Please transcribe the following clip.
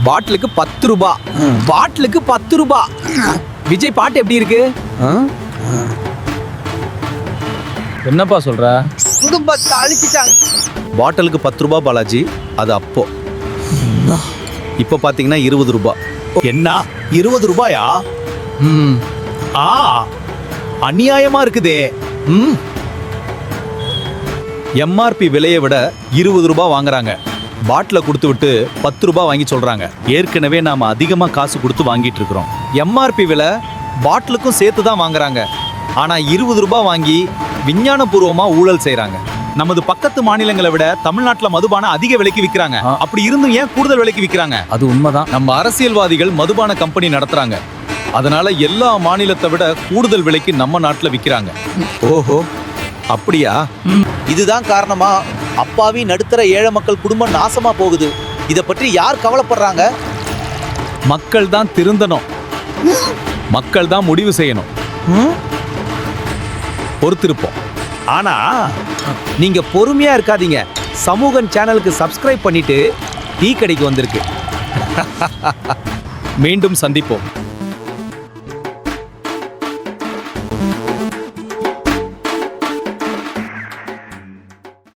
பாட்டிலுக்கு 10 ரூபா. பாட்டிலுக்கு 10 ரூபா. விஜய் பாட்டு எப்படி இருக்கு? என்னப்பா சொல்ற? குடும்பத்தை அழிச்சிட்டாங்க. பாட்டிலுக்கு 10 ரூபா பாலாஜி, அது அப்போ. இப்போ பாத்தீங்கன்னா 20 ரூபா. என்ன 20 ரூபாயா? ஆ, அநியாயமா இருக்குதே. எம்ஆர்பி விலையை விட 20 ரூபா வாங்குறாங்க. பாட்டில கொடுத்து விட்டு 10 ரூபா வாங்கி சொல்றாங்க. ஏற்கனவே நாம அதிகமா காசு கொடுத்து வாங்கிட்டு இருக்கிறோம். எம்ஆர்பி விலை பாட்டிலுக்கும் சேர்த்து தான் வாங்குறாங்க. ஆனா 20 ரூபா வாங்கி விஞ்ஞானபூர்வமா ஊழல் செய்றாங்க. நமது பக்கத்து மாநிலங்களை விட தமிழ்நாட்டுல மதுபானம் அதிக விலைக்கு விற்கிறாங்க. அப்படி இருந்தும் ஏன் கூடுதல் விலைக்கு விற்கிறாங்க? அது உண்மைதான். நம்ம அரசியல்வாதிகள் மதுபான கம்பெனி நடத்துறாங்க. அதனால எல்லா மாநிலத்தை விட கூடுதல் விலைக்கு நம்ம நாட்டுல விற்கிறாங்க. ஓஹோ, அப்படியா? இதுதான் காரணமா அப்பாவி நடுத்தர ஏழை மக்கள் குடும்பம் நாசமா போகுது. இத பற்றி யார் கவலைப்படுறாங்க? மக்கள் தான் திருந்தணும். மக்கள் தான் முடிவு செய்யணும். பொறுத்திருப்போம். ஆனா நீங்க பொறுமையா இருக்காதீங்க. சமூகம் சேனலுக்கு சப்ஸ்கிரைப் பண்ணிட்டு டீ கடைக்கு வந்திருக்கு. மீண்டும் சந்திப்போம்.